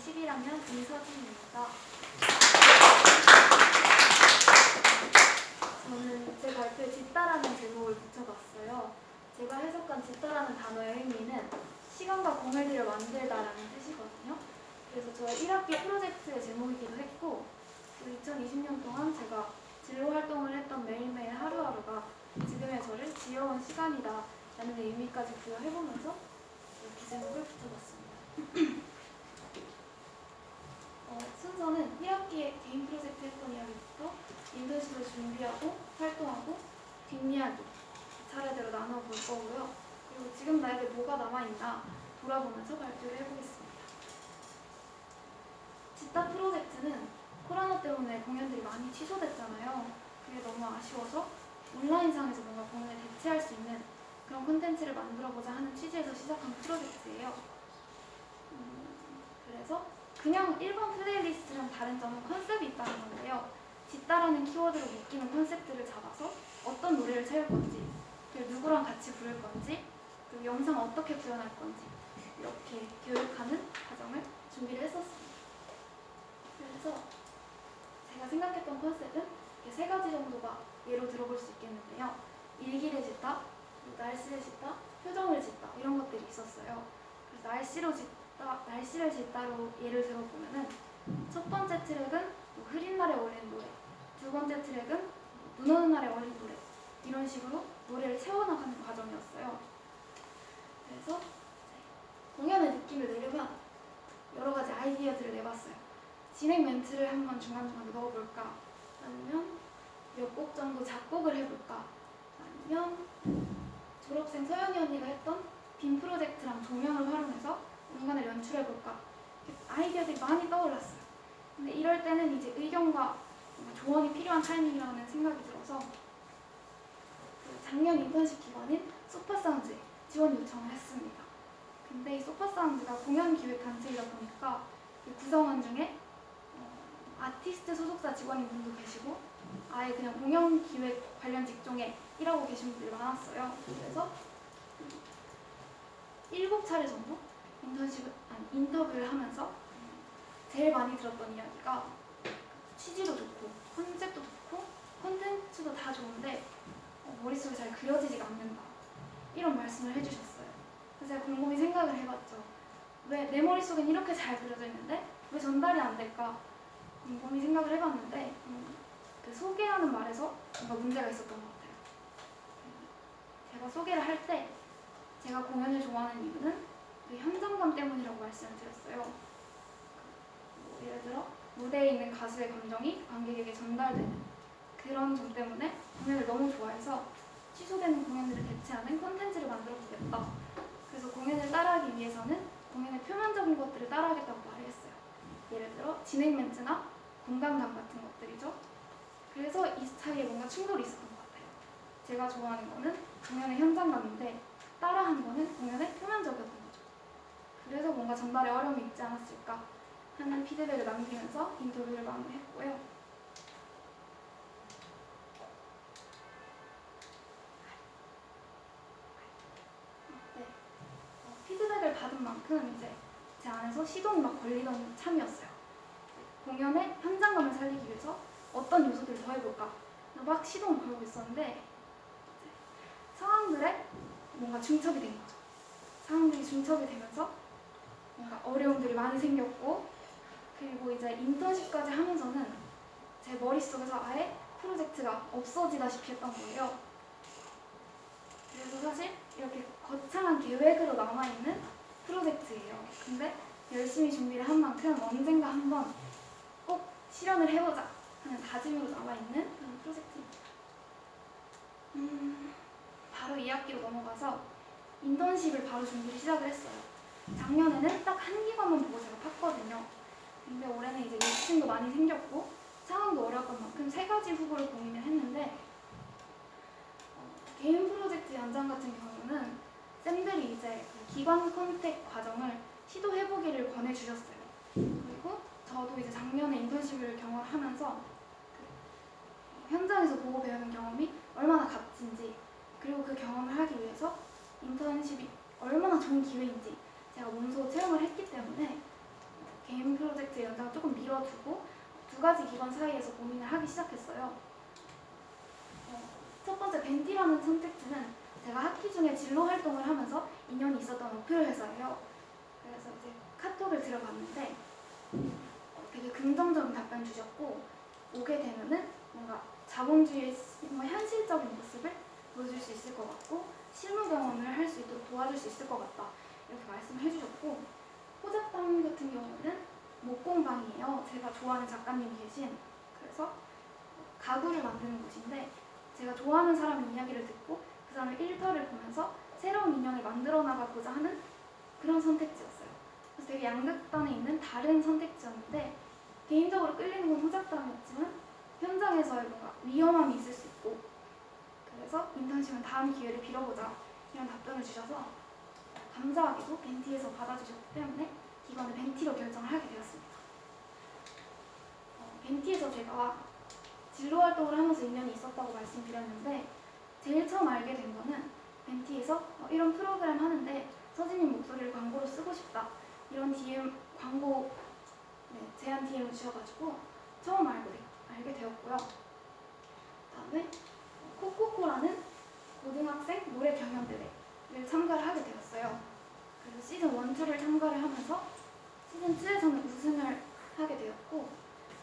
11학년 이서진입니다. 저는 제 발표에 짓다라는 제목을 붙여봤어요. 제가 해석한 짓다라는 단어의 의미는 시간과 공을 들여 만들다라는 뜻이거든요. 그래서 저의 1학기 프로젝트의 제목이기도 했고, 2020년 동안 제가 진로 활동을 했던 매일매일 하루하루가 지금의 저를 지어온 시간이다 라는 의미까지 부여해보면서 이렇게 제목을 붙여봤습니다. 순서는 1학기에 개인 프로젝트 했던 이야기부터 인턴십을 준비하고 활동하고 뒷이야기 차례대로 나눠볼 거고요. 그리고 지금 나에게 뭐가 남아있나 돌아보면서 발표를 해보겠습니다. 짓다 프로젝트는 코로나 때문에 공연들이 많이 취소됐잖아요. 그게 너무 아쉬워서 온라인상에서 뭔가 공연을 대체할 수 있는 그런 콘텐츠를 만들어보자 하는 취지에서 시작한 프로젝트예요. 그래서 그냥 일반 플레이리스트랑 다른 점은 컨셉이 있다는 건데요. 짓다라는 키워드로 묶이는 컨셉들을 잡아서 어떤 노래를 채울 건지, 그리고 누구랑 같이 부를 건지, 그리고 영상 어떻게 구현할 건지 이렇게 교육하는 과정을 준비를 했었습니다. 그래서 제가 생각했던 컨셉은 이렇게 3가지 정도가 예로 들어볼 수 있겠는데요. 일기를 짓다, 날씨를 짓다, 표정을 짓다 이런 것들이 있었어요. 그래서 날씨를 짓다로 예를 들어보면은 첫 번째 트랙은 흐린 날에 어울리는 노래, 두 번째 트랙은 눈 오는 날에 어울리는 노래 이런 식으로 노래를 채워나가는 과정이었어요. 그래서 공연의 느낌을 내려면 여러 가지 아이디어들을 내봤어요. 진행 멘트를 한번 중간중간 넣어볼까? 아니면 몇 곡 정도 작곡을 해볼까? 아니면 졸업생 서연이 언니가 했던 빔 프로젝트랑 조명을 활용해서 공간을 연출해볼까? 아이디어들이 많이 떠올랐어요. 근데 이럴 때는 이제 의견과 조언이 필요한 타이밍이라는 생각이 들어서 작년 인턴십 기관인 소파사운드에 지원 요청을 했습니다. 근데 이 소파사운드가 공연 기획 단체이다 보니까 구성원 중에 아티스트 소속사 직원인 분도 계시고 아예 그냥 공연 기획 관련 직종에 일하고 계신 분들이 많았어요. 그래서 7차례 정도 인터뷰를 하면서 제일 많이 들었던 이야기가 취지도 좋고 컨셉도 좋고 콘텐츠도 다 좋은데 머릿속에 잘 그려지지가 않는다 이런 말씀을 해주셨어요. 그래서 제가 곰곰이 생각을 해봤죠. 왜 내 머릿속엔 이렇게 잘 그려져 있는데 왜 전달이 안 될까 곰곰이 생각을 해봤는데 그 소개하는 말에서 뭔가 문제가 있었던 것 같아요. 제가 소개를 할 때 제가 공연을 좋아하는 이유는 그 현장감 때문이라고 말씀을 드렸어요. 예를 들어 무대에 있는 가수의 감정이 관객에게 전달되는 그런 점 때문에 공연을 너무 좋아해서 취소되는 공연들을 대체하는 콘텐츠를 만들어 보겠다. 그래서 공연을 따라하기 위해서는 공연의 표면적인 것들을 따라하겠다고 말을 했어요. 예를 들어 진행 멘트나 공간감 같은 것들이죠. 그래서 이 사이에 뭔가 충돌이 있었던 것 같아요. 제가 좋아하는 거는 공연의 현장감인데 따라한 거는 공연의 표면적이었던 거죠. 그래서 뭔가 전달에 어려움이 있지 않았을까 하는 피드백을 남기면서 인터뷰를 마무리했고요. 피드백을 받은 만큼 이제 제 안에서 시동이 막 걸리던 참이었어요. 공연의 현장감을 살리기 위해서 어떤 요소들을 더해볼까 막 시동을 걸고 있었는데 상황들에 뭔가 중첩이 된 거죠. 상황들이 중첩이 되면서 뭔가 어려움들이 많이 생겼고 그리고 이제 인턴십까지 하면서는 제 머릿속에서 아예 프로젝트가 없어지다시피 했던 거예요. 그래서 사실 이렇게 거창한 계획으로 남아있는 프로젝트예요. 근데 열심히 준비를 한 만큼 언젠가 한번 꼭 실현을 해보자 하는 다짐으로 남아있는 그런 프로젝트입니다. 바로 2학기로 넘어가서 인턴십을 바로 준비를 시작을 했어요. 작년에는 딱 한 기관만 보고 제가 팠거든요. 근데 올해는 이제 욕심도 많이 생겼고 상황도 어려웠던 만큼 3가지 후보를 고민을 했는데 개인 프로젝트 연장 같은 경우는 쌤들이 이제 그 기관 컨택 과정을 시도해보기를 권해주셨어요. 그리고 저도 이제 작년에 인턴십을 경험하면서 그 현장에서 보고 배우는 경험이 얼마나 값진지 그리고 그 경험을 하기 위해서 인턴십이 얼마나 좋은 기회인지 제가 몸소 체험을 했기 때문에 개인 연장을 조금 미뤄두고 두 가지 기관 사이에서 고민을 하기 시작했어요. 첫 번째 벤티라는 선택지는 제가 학기 중에 진로 활동을 하면서 인연이 있었던 어플 회사예요. 그래서 이제 카톡을 들어봤는데 되게 긍정적인 답변 주셨고, 오게 되면은 뭔가 자본주의의 현실적인 모습을 보여줄 수 있을 것 같고 실무 경험을 할 수 있도록 도와줄 수 있을 것 같다, 이렇게 말씀을 해주셨고, 호작당 같은 경우는 목공방이에요. 제가 좋아하는 작가님이 계신. 그래서 가구를 만드는 곳인데 제가 좋아하는 사람의 이야기를 듣고 그 사람의 일터를 보면서 새로운 인연을 만들어 나가고자 하는 그런 선택지였어요. 그래서 되게 양극단에 있는 다른 선택지였는데 개인적으로 끌리는 건 호작당이었지만 현장에서의 뭔가 위험함이 있을 수 있고, 그래서 인턴십은 다음 기회를 빌어보자, 이런 답변을 주셔서 감사하게도 벤티에서 받아주셨기 때문에 기관을 벤티로 결정을 하게 되었습니다. 벤티에서 제가 진로 활동을 하면서 인연이 있었다고 말씀드렸는데 제일 처음 알게 된 거는 벤티에서 이런 프로그램 하는데 서진님 목소리를 광고로 쓰고 싶다, 이런 DM 광고 제안 DM을 주셔가지고 처음 알게 되었고요. 다음에 코코코라는 고등학생 노래 경연대회를 참가를 하게 되었어요. 그래서 시즌 1, 2를 참가를 하면서 시즌 2에서는 우승을 하게 되었고,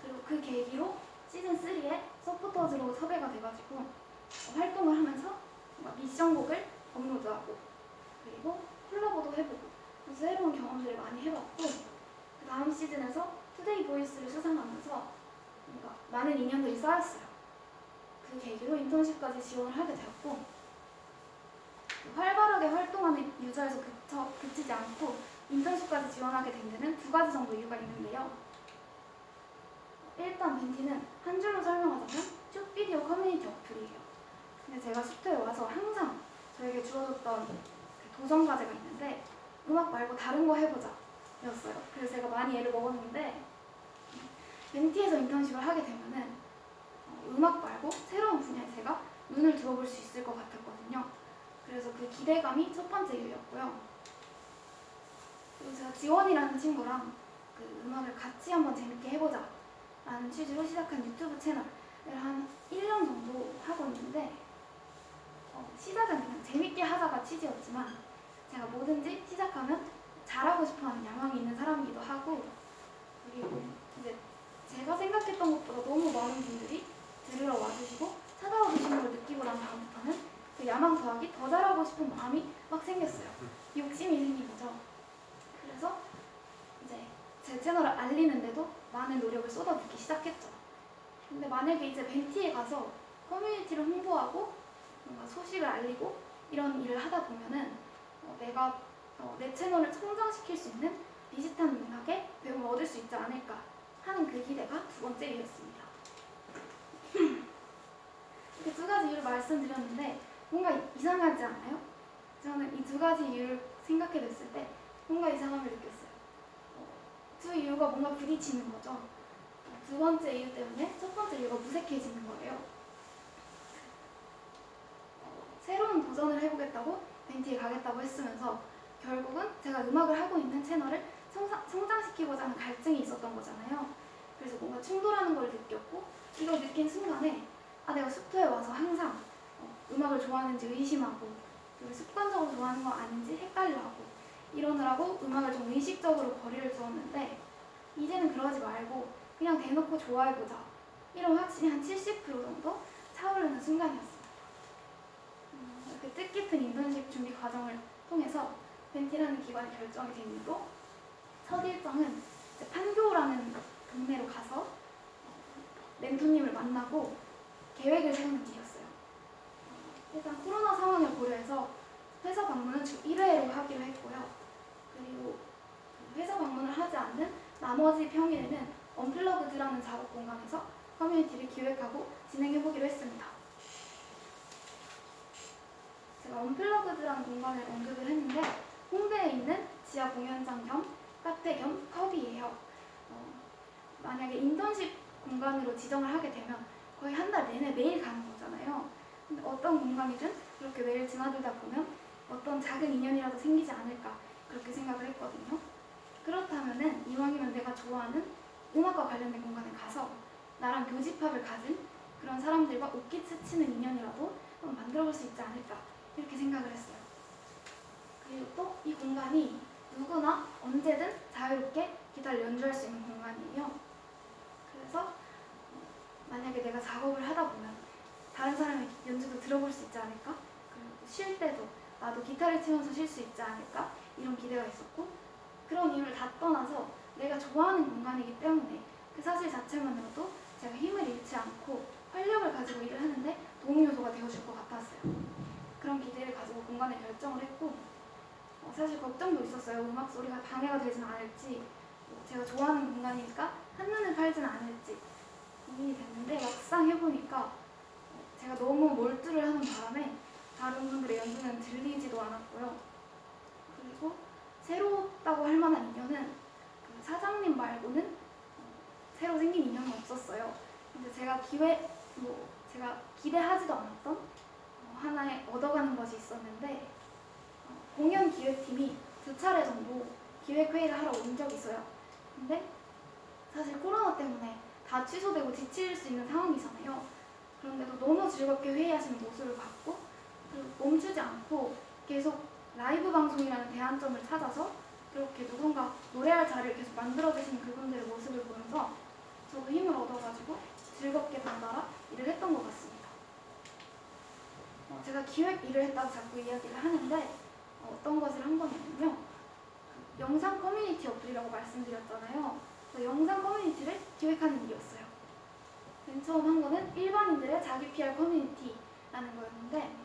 그리고 그 계기로 시즌 3에 서포터즈로 섭외가 돼가지고 활동을 하면서 미션곡을 업로드하고 그리고 콜라보도 해보고 그래서 새로운 경험들을 많이 해봤고, 그 다음 시즌에서 투데이 보이스를 수상하면서 많은 인연들이 쌓였어요. 그 계기로 인턴십까지 지원을 하게 되었고, 활발하게 활동하는 유저에서 그치지 않고 인턴십까지 지원하게 된 데는 두 가지 정도 이유가 있는데요. 일단 벤티는 한 줄로 설명하자면 숏비디오 커뮤니티 어플이에요. 근데 제가 숙소에 와서 항상 저에게 주어졌던 도전 과제가 있는데 음악 말고 다른 거 해보자 였어요. 그래서 제가 많이 애를 먹었는데 벤티에서 인턴십을 하게 되면은 음악 말고 새로운 분야에 제가 눈을 들어볼 수 있을 것 같았거든요. 그래서 그 기대감이 첫 번째 이유였고요. 그리고 제가 지원이라는 친구랑 그 음악을 같이 한번 재밌게 해보자 라는 취지로 시작한 유튜브 채널을 한 1년 정도 하고 있는데 시작은 그냥 재밌게 하자가 취지였지만 제가 뭐든지 시작하면 잘하고 싶어하는 야망이 있는 사람이기도 하고, 그리고 이제 제가 생각했던 것보다 너무 많은 분들이 들으러 와주시고 찾아와 주시는 걸 느끼고 난 다음부터는 그 야망 더하기 더 잘하고 싶은 마음이 막 생겼어요. 욕심이 생긴 거죠. 그래서 이제 제 채널을 알리는데도 많은 노력을 쏟아붓기 시작했죠. 근데 만약에 이제 벤티에 가서 커뮤니티를 홍보하고 뭔가 소식을 알리고 이런 일을 하다 보면은 내가 내 채널을 성장시킬 수 있는 비슷한 맥락의 배움을 얻을 수 있지 않을까 하는 그 기대가 두 번째 이유였습니다. 이렇게 두 가지 이유를 말씀드렸는데 뭔가 이상하지 않아요? 저는 이 두 가지 이유를 생각해 냈을 때 뭔가 이상함을 느꼈어요. 두 이유가 뭔가 부딪히는 거죠. 두 번째 이유 때문에 첫 번째 이유가 무색해지는 거예요. 새로운 도전을 해보겠다고 벤티에 가겠다고 했으면서 결국은 제가 음악을 하고 있는 채널을 성장시키고자 하는 갈증이 있었던 거잖아요. 그래서 뭔가 충돌하는 걸 느꼈고, 이걸 느낀 순간에 내가 숙소에 와서 항상 음악을 좋아하는지 의심하고 그리고 습관적으로 좋아하는 거 아닌지 헷갈려하고 이러느라고 음악을 좀 의식적으로 거리를 두었는데 이제는 그러지 말고 그냥 대놓고 좋아해보자, 이런 확신이 한 70% 정도 차오르는 순간이었습니다. 이렇게 뜻깊은 인턴십 준비 과정을 통해서 벤티라는 기관이 결정이 된 이후로 첫 일정은 판교라는 동네로 가서 멘토님을 만나고 계획을 세우는 일이었어요. 일단 코로나 상황을 고려해서 회사 방문은 주 1회로 하기로 했고요. 그리고 회사 방문을 하지 않는 나머지 평일에는 언플러그드라는 작업 공간에서 커뮤니티를 기획하고 진행해보기로 했습니다. 제가 언플러그드라는 공간을 언급을 했는데 홍대에 있는 지하 공연장 겸 카페 겸 펍이에요. 만약에 인턴십 공간으로 지정을 하게 되면 거의 한 달 내내 매일 가는 거잖아요. 근데 어떤 공간이든 그렇게 매일 지나들다 보면 어떤 작은 인연이라도 생기지 않을까 그렇게 생각을 했거든요. 그렇다면은 이왕이면 내가 좋아하는 음악과 관련된 공간에 가서 나랑 교집합을 가진 그런 사람들과 옷깃 스치는 인연이라도 한번 만들어볼 수 있지 않을까 이렇게 생각을 했어요. 그리고 또 이 공간이 누구나 언제든 자유롭게 기타를 연주할 수 있는 공간이에요. 그래서 만약에 내가 작업을 하다 보면 다른 사람의 연주도 들어볼 수 있지 않을까? 그리고 쉴 때도 나도 기타를 치면서 쉴 수 있지 않을까? 이런 기대가 있었고, 그런 이유를 다 떠나서 내가 좋아하는 공간이기 때문에 그 사실 자체만으로도 제가 힘을 잃지 않고 활력을 가지고 일을 하는데 도움 요소가 되어줄 것 같았어요. 그런 기대를 가지고 공간을 결정을 했고, 사실 걱정도 있었어요. 음악 소리가 방해가 되진 않을지, 제가 좋아하는 공간이니까 한눈에 팔진 않을지 고민이 됐는데, 막상 해보니까 제가 너무 몰두를 하는 바람에 다른 분들의 연주는 들리지도 않았고요. 그리고 새롭다고 할 만한 인연은 그 사장님 말고는 새로 생긴 인연은 없었어요. 근데 제가 제가 기대하지도 않았던 하나의 얻어가는 것이 있었는데, 공연 기획팀이 2차례 정도 기획회의를 하러 온 적이 있어요. 근데 사실 코로나 때문에 다 취소되고 지칠 수 있는 상황이잖아요. 그런데도 너무 즐겁게 회의하시는 모습을 봤고, 그리고 멈추지 않고 계속 라이브 방송이라는 대안점을 찾아서 그렇게 누군가 노래할 자리를 계속 만들어주시는 그분들의 모습을 보면서 저도 힘을 얻어가지고 즐겁게 덩달아 일을 했던 것 같습니다. 제가 기획 일을 했다고 자꾸 이야기를 하는데 어떤 것을 한 거냐면요, 영상 커뮤니티 어플이라고 말씀드렸잖아요. 그래서 영상 커뮤니티를 기획하는 일이었어요. 맨 처음 한 거는 일반인들의 자기 PR 커뮤니티라는 거였는데,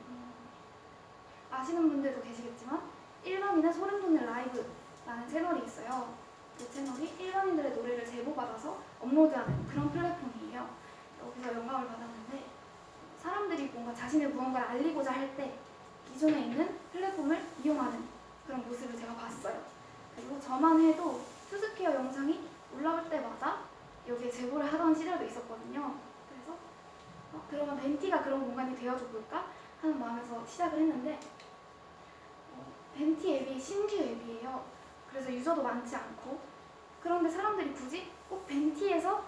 아시는 분들도 계시겠지만 일반인의 소름 돋는 라이브라는 채널이 있어요. 그 채널이 일반인들의 노래를 제보받아서 업로드하는 그런 플랫폼이에요. 여기서 영감을 받았는데, 사람들이 뭔가 자신의 무언가를 알리고자 할 때 기존에 있는 플랫폼을 이용하는 그런 모습을 제가 봤어요. 그리고 저만 해도 투스케어 영상이 올라올 때마다 여기에 제보를 하던 시절도 있었거든요. 그래서 그러면 벤티가 그런 공간이 되어줘 볼까 하는 마음에서 시작을 했는데, 벤티 앱이 신규 앱이에요. 그래서 유저도 많지 않고, 그런데 사람들이 굳이 꼭 벤티에서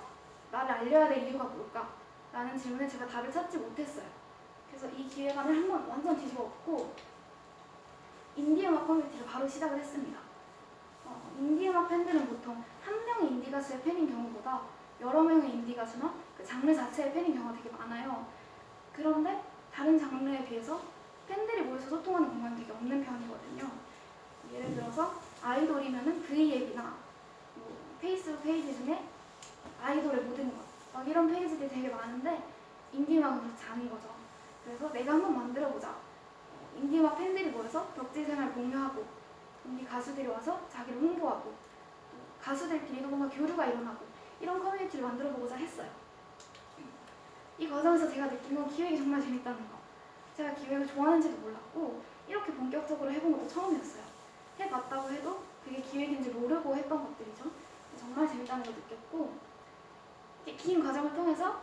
나를 알려야 될 이유가 뭘까? 라는 질문에 제가 답을 찾지 못했어요. 그래서 이 기획안을 한번 완전 뒤집어 엎고 인디음악 커뮤니티를 바로 시작을 했습니다. 인디음악 팬들은 보통 한 명의 인디 가수의 팬인 경우보다 여러 명의 인디 가수나 그 장르 자체의 팬인 경우가 되게 많아요. 그런데 다른 장르에 비해서 팬들이 모여서 소통하는 공간이 되게 없는 편이거든요. 예를 들어서 아이돌이면은 V앱이나 페이스북 페이지 중에 아이돌의 모든 것 막 이런 페이지들이 되게 많은데 인디음악은 그렇지 않은 거죠. 그래서 내가 한번 만들어보자. 인디음악 팬들이 모여서 덕질 생활을 공유하고, 인디 가수들이 와서 자기를 홍보하고, 가수들끼리도 뭔가 교류가 일어나고, 이런 커뮤니티를 만들어보고자 했어요. 이 과정에서 제가 느낀 건 기획이 정말 재밌다는 거. 제가 기획을 좋아하는지도 몰랐고 이렇게 본격적으로 해본 것도 처음이었어요. 해봤다고 해도 그게 기획인지 모르고 했던 것들이죠. 정말 재밌다는 걸 느꼈고, 긴 과정을 통해서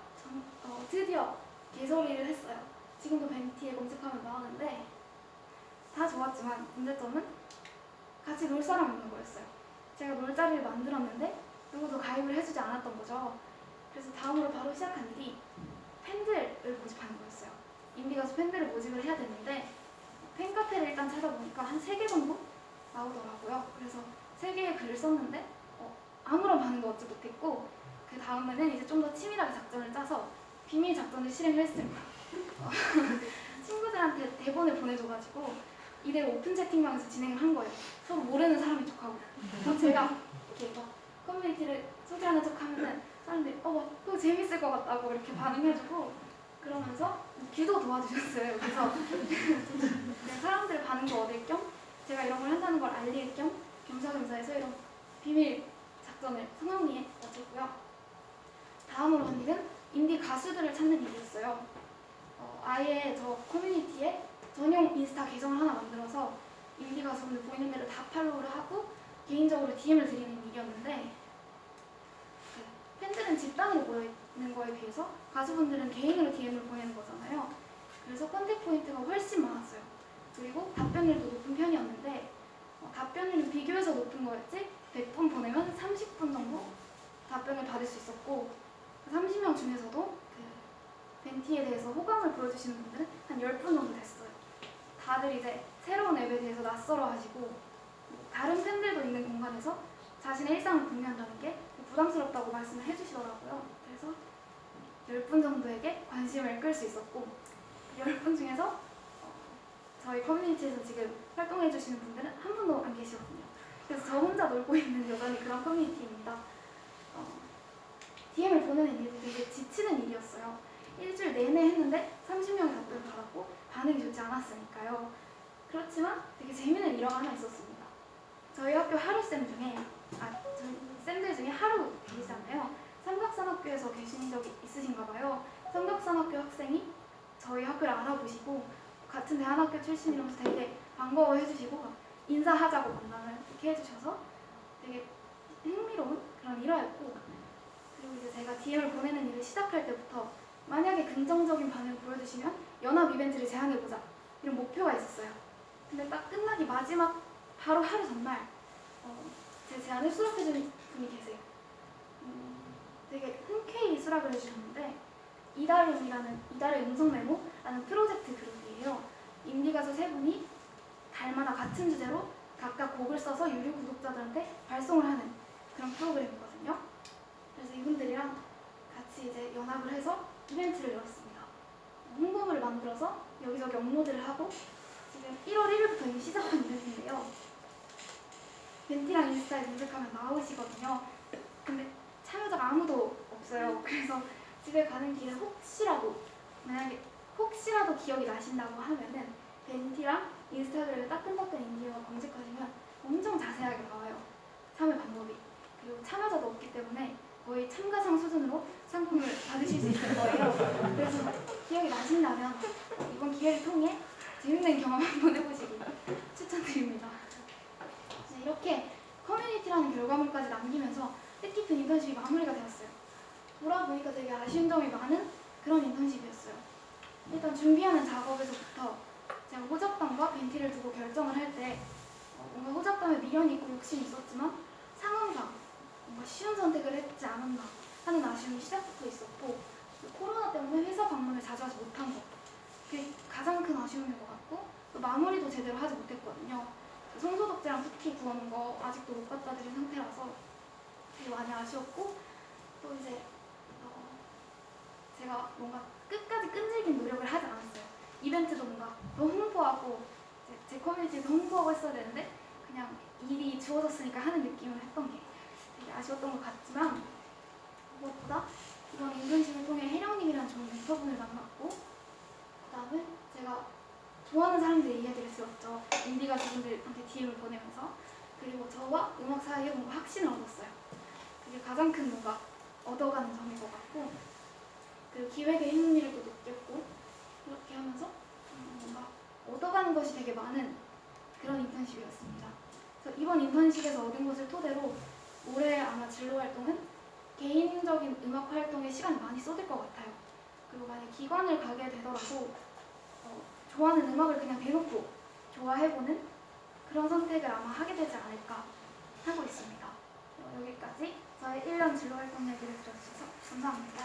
드디어 개설일을 했어요. 지금도 벤티에 검색하면 나오는데, 다 좋았지만 문제점은 같이 놀 사람이 없는 거였어요. 제가 놀 자리를 만들었는데 누구도 가입을 해주지 않았던 거죠. 그래서 다음으로 바로 시작한 일이 팬들을 모집하는 거였어요. 인디가수 팬들을 모집을 해야 되는데, 팬카페를 일단 찾아보니까 한 3개 정도 나오더라고요. 그래서 3개의 글을 썼는데 아무런 반응도 얻지 못했고, 그 다음에는 이제 좀 더 치밀하게 작전을 짜서 비밀 작전을 실행을 했습니다. 친구들한테 대본을 보내줘가지고 이대로 오픈 채팅방에서 진행을 한 거예요. 서로 모르는 사람인 척하고. 그래서 제가 이렇게 막 커뮤니티를 소개하는 척하면은 사람들이 그거 재밌을 것 같다고 이렇게 반응해주고, 그러면서 귀도 도와주셨어요. 그래서 사람들의 반응도 얻을 겸, 제가 이런 걸 한다는 걸 알릴 겸 겸사겸사 해서 이런 비밀 작전을 성황리에 마쳤고요. 다음으로 한 일은 인디 가수들을 찾는 일이었어요. 아예 저 커뮤니티에 전용 인스타 계정을 하나 만들어서 인디 가수분들 보이는 대로 다 팔로우를 하고 개인적으로 DM을 드리는 일이었는데, 팬들은 집단으로 모여있는 거에 비해서 가수분들은 개인으로 DM을 보내는 거잖아요. 그래서 컨택 포인트가 훨씬 많았어요. 그리고 답변율도 높은 편이었는데, 답변율은 비교해서 높은 거였지 100분 보내면 30분 정도 답변 답변을 받을 수 있었고 30명 중에서도 그 벤티에 대해서 호감을 보여주시는 분들은 한 10분 정도 됐어요. 다들 이제 새로운 앱에 대해서 낯설어 하시고 다른 팬들도 있는 공간에서 자신의 일상을 공유한다는 게 부담스럽다고 말씀을 해주시더라고요. 그래서 10분 정도에게 관심을 끌 수 있었고 10분 중에서 저희 커뮤니티에서 지금 활동해주시는 분들은 한 분도 안 계시거든요. 그래서 저 혼자 놀고 있는 여전히 그런 커뮤니티입니다. DM을 보내는 일이 되게 지치는 일이었어요. 일주일 내내 했는데 30명이 답변을 받았고 반응이 좋지 않았으니까요. 그렇지만 되게 재미있는 일화가 하나 있었습니다. 저희 학교 하루쌤 중에 저희 쌤들 중에 하루 계시잖아요. 삼각산학교에서 계신 적이 있으신가 봐요. 삼각산학교 학생이 저희 학교를 알아보시고 같은 대한학교 출신이라면서 되게 반가워해 주시고 인사하자고 만남을 이렇게 해주셔서 되게 흥미로운 그런 일화였고, 그리고 이제 제가 DM을 보내는 일을 시작할 때부터 만약에 긍정적인 반응을 보여주시면 연합 이벤트를 제안해보자 이런 목표가 있었어요. 근데 딱 끝나기 마지막 바로 하루 전날 제 제안을 수락해준 분이 계세요. 되게 흔쾌히 수락을 해주셨는데 이달의 음성 메모라는 프로젝트 그룹이에요. 인디 가수 3분이 달마다 같은 주제로 각각 곡을 써서 유료 구독자들한테 발송을 하는 그런 프로그램이거든요. 그래서 이분들이랑 같이 이제 연합을 해서 이벤트를 열었습니다. 홍보물을 만들어서 여기저기 업로드를 하고 지금 1월 1일부터 이미 시작한 이벤트인데요. 벤티랑 인스타에 검색하면 나오시거든요. 근데 참여자가 아무도 없어요. 그래서 집에 가는 길에 만약에 혹시라도 기억이 나신다고 하면은 벤티랑 인스타그램에 따끈따끈 인디어 검색하시면 엄청 자세하게 나와요. 참여 방법이. 그리고 참여자도 없기 때문에 거의 참가상 수준으로 상품을 받으실 수 있을 거예요. 그래서 기억이 나신다면 이번 기회를 통해 재밌는 경험 한번 해보시기 추천드립니다. 네, 이렇게 커뮤니티라는 결과물까지 남기면서 뜻깊은 인턴십이 마무리가 되었어요. 돌아보니까 되게 아쉬운 점이 많은 그런 인턴십이었어요. 일단 준비하는 작업에서부터 제가 호접담과 벤티를 두고 결정을 할 때 뭔가 호접담에 미련이 있고 욕심이 있었지만 상황상 뭔가 쉬운 선택을 했지 않았나 하는 아쉬움이 시작부터 있었고, 코로나 때문에 회사 방문을 자주 하지 못한 것, 그게 가장 큰 아쉬움인 것 같고, 또 마무리도 제대로 하지 못했거든요. 손소독제랑 쿠키 구워놓은 거 아직도 못 갖다 드린 상태라서 되게 많이 아쉬웠고, 또 이제 제가 뭔가 끝까지 끈질긴 노력을 하지 않았어요. 이벤트도 뭔가 더 홍보하고 제 커뮤니티에서 홍보하고 했어야 되는데 그냥 일이 주어졌으니까 하는 느낌을 했던 게 되게 아쉬웠던 것 같지만, 무엇보다 이번 인턴십을 통해 혜령님이라는 좋은 멘토분을 만났고, 그 다음에 제가 좋아하는 사람들의 이야기를 들었죠. 인디 가수분들한테 DM을 보내면서. 그리고 저와 음악 사이에 뭔가 확신을 얻었어요. 그게 가장 큰 뭔가 얻어가는 점인 것 같고, 그리고 기획의 흥미를 또 느꼈고, 이렇게 하면서 뭔가 얻어가는 것이 되게 많은 그런 인턴십이었습니다. 그래서 이번 인턴십에서 얻은 것을 토대로 올해 아마 진로 활동은 개인적인 음악 활동에 시간을 많이 쏟을 것 같아요. 그리고 만약 기관을 가게 되더라도 좋아하는 음악을 그냥 대놓고 좋아해보는 그런 선택을 아마 하게 되지 않을까 하고 있습니다. 여기까지 저의 1년 진로 활동 얘기를 들어주셔서 감사합니다.